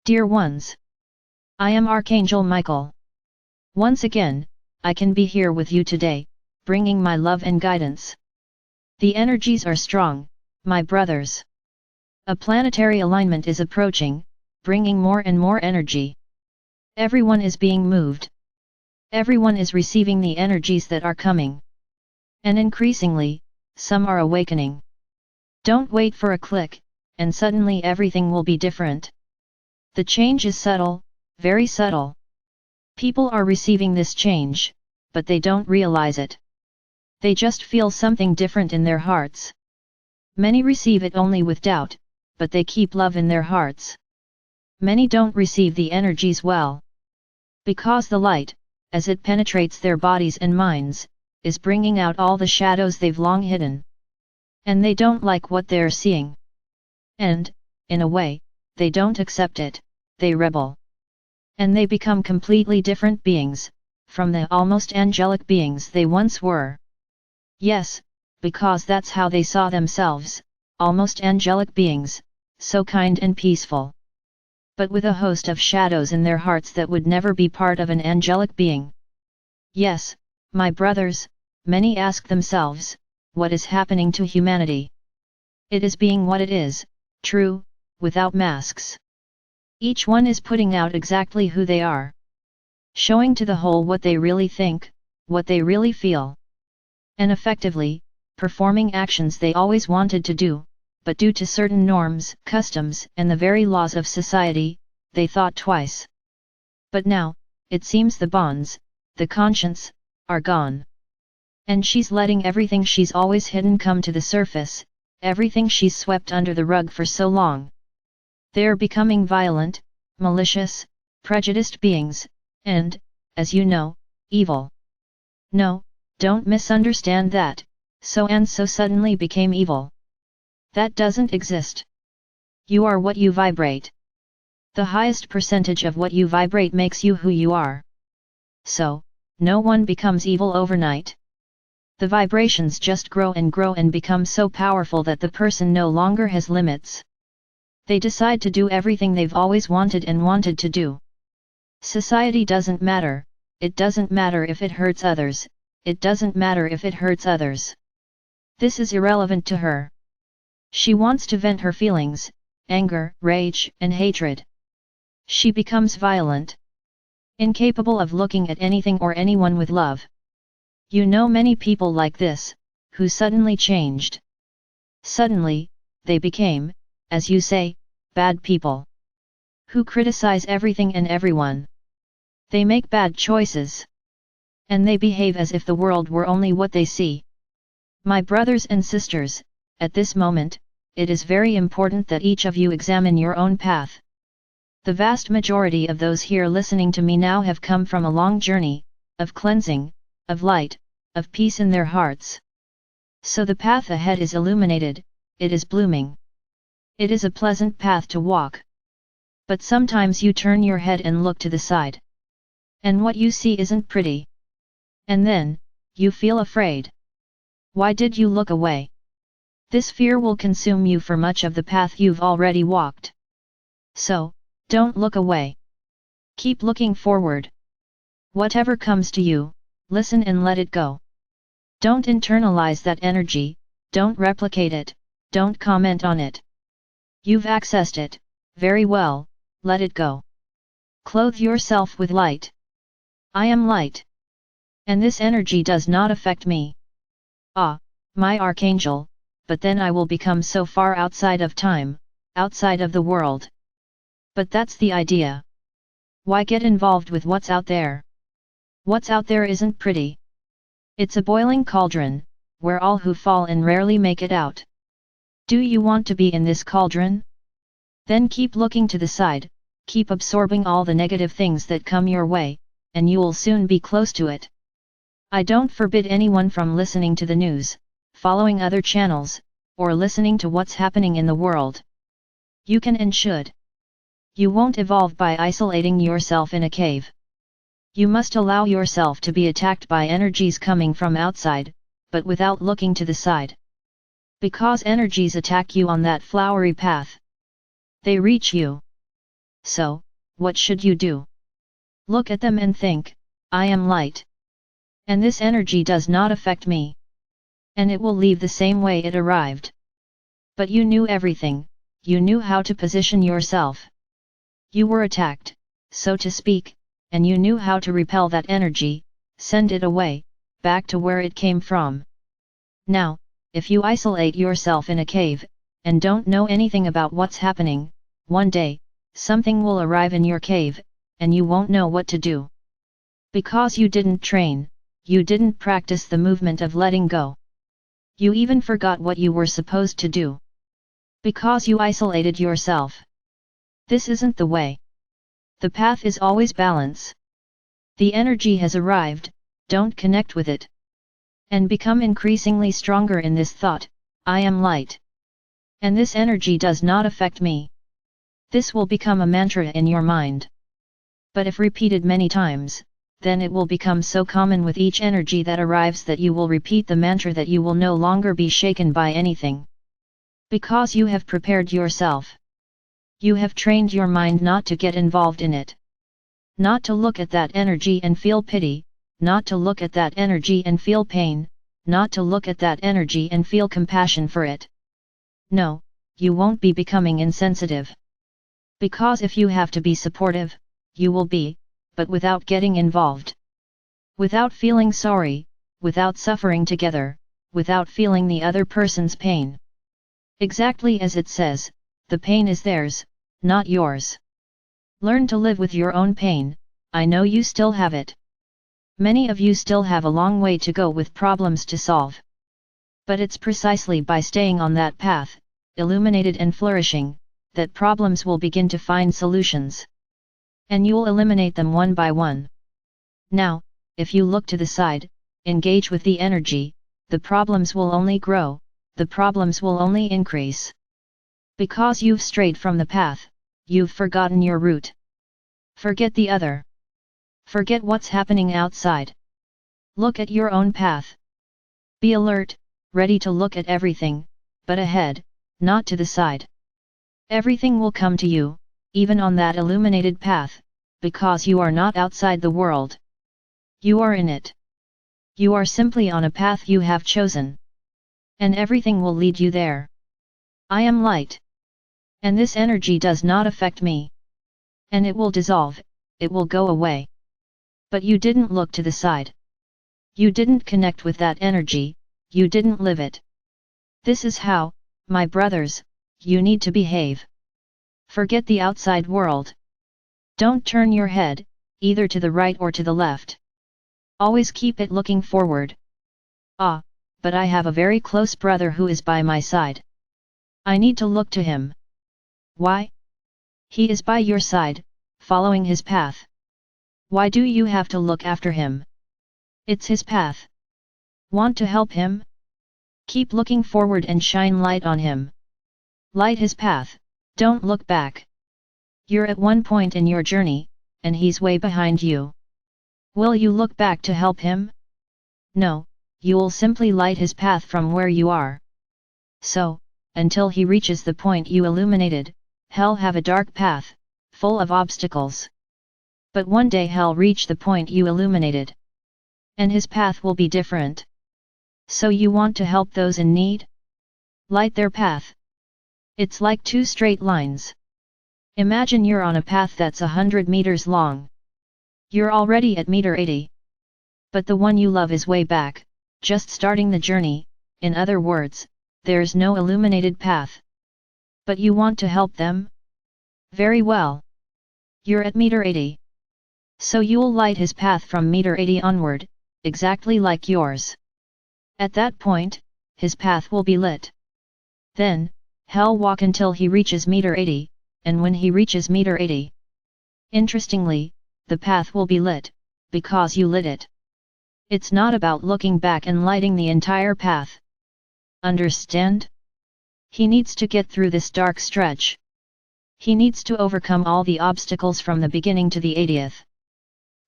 Dear ones, I am Archangel Michael. Once again, I can be here with you today, bringing my love and guidance. The energies are strong, my brothers. A planetary alignment is approaching, bringing more and more energy. Everyone is being moved. Everyone is receiving the energies that are coming. And increasingly, some are awakening. Don't wait for a click, and suddenly everything will be different. The change is subtle, very subtle. People are receiving this change, but they don't realize it. They just feel something different in their hearts. Many receive it only with doubt, but they keep love in their hearts. Many don't receive the energies well. Because the light, as it penetrates their bodies and minds, is bringing out all the shadows they've long hidden. And they don't like what they're seeing. And, in a way, they don't accept it, they rebel. And they become completely different beings, from the almost angelic beings they once were. Yes, because that's how they saw themselves, almost angelic beings, so kind and peaceful. But with a host of shadows in their hearts that would never be part of an angelic being. Yes, my brothers, many ask themselves, what is happening to humanity? It is being what it is, true, without masks. Each one is putting out exactly who they are. Showing to the whole what they really think, what they really feel. And effectively, performing actions they always wanted to do, but due to certain norms, customs, and the very laws of society, they thought twice. But now, it seems the bonds, the conscience, are gone. And she's letting everything she's always hidden come to the surface, everything she's swept under the rug for so long. They're becoming violent, malicious, prejudiced beings, and, as you know, evil. No, don't misunderstand that, so and so suddenly became evil. That doesn't exist. You are what you vibrate. The highest percentage of what you vibrate makes you who you are. So, no one becomes evil overnight. The vibrations just grow and become so powerful that the person no longer has limits. They decide to do everything they've always wanted to do. Society doesn't matter, it doesn't matter if it hurts others, it doesn't matter if it hurts others. This is irrelevant to her. She wants to vent her feelings, anger, rage, and hatred. She becomes violent. Incapable of looking at anything or anyone with love. You know many people like this, who suddenly changed. Suddenly, they became, as you say, bad people. Who criticize everything and everyone. They make bad choices. And they behave as if the world were only what they see. My brothers and sisters, at this moment, it is very important that each of you examine your own path. The vast majority of those here listening to me now have come from a long journey, of cleansing, of light, of peace in their hearts. So the path ahead is illuminated, it is blooming. It is a pleasant path to walk. But sometimes you turn your head and look to the side. And what you see isn't pretty. And then, you feel afraid. Why did you look away? This fear will consume you for much of the path you've already walked. So, don't look away. Keep looking forward. Whatever comes to you, listen and let it go. Don't internalize that energy, don't replicate it, don't comment on it. You've accessed it, very well, let it go. Clothe yourself with light. I am light. And this energy does not affect me. Ah, my Archangel, but then I will become so far outside of time, outside of the world. But that's the idea. Why get involved with what's out there? What's out there isn't pretty. It's a boiling cauldron, where all who fall in rarely make it out. Do you want to be in this cauldron? Then keep looking to the side, keep absorbing all the negative things that come your way, and you'll soon be close to it. I don't forbid anyone from listening to the news, following other channels, or listening to what's happening in the world. You can and should. You won't evolve by isolating yourself in a cave. You must allow yourself to be attacked by energies coming from outside, but without looking to the side. Because energies attack you on that flowery path. They reach you. So, what should you do? Look at them and think, I am light. And this energy does not affect me. And it will leave the same way it arrived. But you knew everything, you knew how to position yourself. You were attacked, so to speak, and you knew how to repel that energy, send it away, back to where it came from. Now, if you isolate yourself in a cave, and don't know anything about what's happening, one day, something will arrive in your cave, and you won't know what to do. Because you didn't train, you didn't practice the movement of letting go. You even forgot what you were supposed to do. Because you isolated yourself. This isn't the way. The path is always balance. The energy has arrived, don't connect with it. And become increasingly stronger in this thought, I am light. And this energy does not affect me. This will become a mantra in your mind. But if repeated many times, then it will become so common with each energy that arrives that you will repeat the mantra that you will no longer be shaken by anything. Because you have prepared yourself. You have trained your mind not to get involved in it. Not to look at that energy and feel pity, not to look at that energy and feel pain, not to look at that energy and feel compassion for it. No, you won't be becoming insensitive. Because if you have to be supportive, you will be, but without getting involved. Without feeling sorry, without suffering together, without feeling the other person's pain. Exactly as it says, the pain is theirs, not yours. Learn to live with your own pain, I know you still have it. Many of you still have a long way to go with problems to solve. But it's precisely by staying on that path, illuminated and flourishing, that problems will begin to find solutions. And you'll eliminate them one by one. Now, if you look to the side, engage with the energy, the problems will only grow, the problems will only increase. Because you've strayed from the path, you've forgotten your route. Forget the other. Forget what's happening outside. Look at your own path. Be alert, ready to look at everything, but ahead, not to the side. Everything will come to you, even on that illuminated path, because you are not outside the world. You are in it. You are simply on a path you have chosen. And everything will lead you there. I am light. And this energy does not affect me. And it will dissolve, it will go away. But you didn't look to the side. You didn't connect with that energy, you didn't live it. This is how, my brothers, you need to behave. Forget the outside world. Don't turn your head, either to the right or to the left. Always keep it looking forward. Ah, but I have a very close brother who is by my side. I need to look to him. Why? He is by your side, following his path. Why do you have to look after him? It's his path. Want to help him? Keep looking forward and shine light on him. Light his path, don't look back. You're at one point in your journey, and he's way behind you. Will you look back to help him? No, you'll simply light his path from where you are. So, until he reaches the point you illuminated, he'll have a dark path, full of obstacles. But one day he'll reach the point you illuminated. And his path will be different. So you want to help those in need? Light their path. It's like two straight lines. Imagine you're on a path that's 100 meters long. You're already at meter 80. But the one you love is way back, just starting the journey, in other words, there's no illuminated path. But you want to help them? Very well. You're at meter 80. So you'll light his path from meter 80 onward, exactly like yours. At that point, his path will be lit. Then, he'll walk until he reaches meter 80, and when he reaches meter 80. Interestingly, the path will be lit, because you lit it. It's not about looking back and lighting the entire path. Understand? He needs to get through this dark stretch. He needs to overcome all the obstacles from the beginning to the 80th.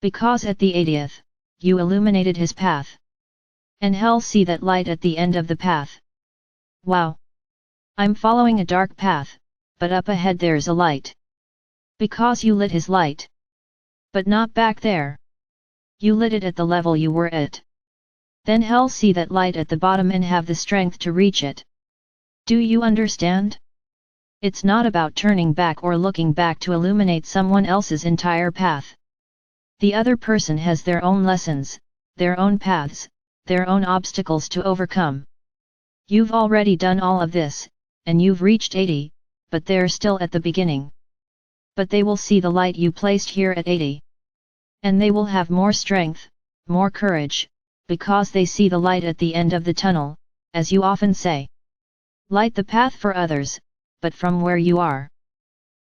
Because at the 80th, you illuminated his path. And he'll see that light at the end of the path. Wow! I'm following a dark path, but up ahead there's a light. Because you lit his light. But not back there. You lit it at the level you were at. Then hell see that light at the bottom and have the strength to reach it. Do you understand? It's not about turning back or looking back to illuminate someone else's entire path. The other person has their own lessons, their own paths, their own obstacles to overcome. You've already done all of this, and you've reached 80, but they're still at the beginning. But they will see the light you placed here at 80. And they will have more strength, more courage, because they see the light at the end of the tunnel, as you often say. Light the path for others, but from where you are.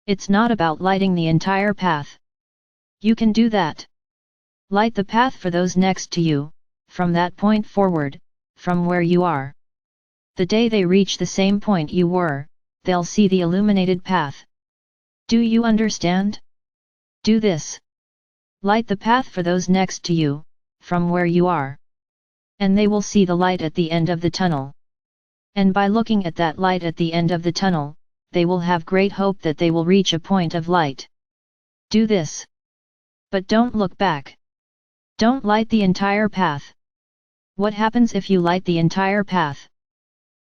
It's not about lighting the entire path. You can do that. Light the path for those next to you, from that point forward, from where you are. The day they reach the same point you were, they'll see the illuminated path. Do you understand? Do this. Light the path for those next to you, from where you are. And they will see the light at the end of the tunnel. And by looking at that light at the end of the tunnel, they will have great hope that they will reach a point of light. Do this. But don't look back. Don't light the entire path. What happens if you light the entire path?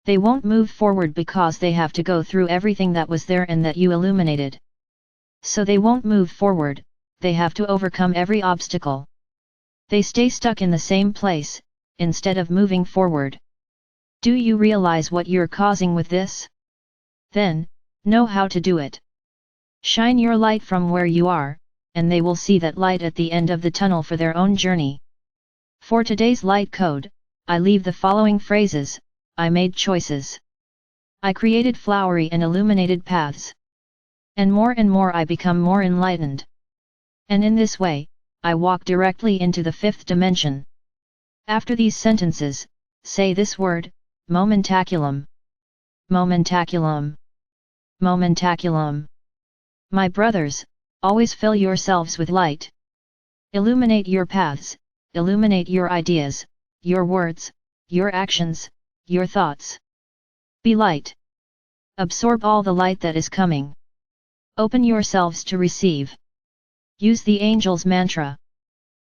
They won't move forward because they have to go through everything that was there and that you illuminated. So they won't move forward, they have to overcome every obstacle. They stay stuck in the same place, instead of moving forward. Do you realize what you're causing with this? Then, know how to do it. Shine your light from where you are, and they will see that light at the end of the tunnel for their own journey. For today's light code, I leave the following phrases: I made choices. I created flowery and illuminated paths. And more I become more enlightened. And in this way, I walk directly into the fifth dimension. After these sentences, say this word, momentaculum. Momentaculum. Momentaculum. My brothers, always fill yourselves with light. Illuminate your paths, illuminate your ideas, your words, your actions, your thoughts. Be light. Absorb all the light that is coming. Open yourselves to receive. Use the angel's mantra.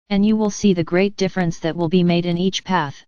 And you will see the great difference that will be made in each path.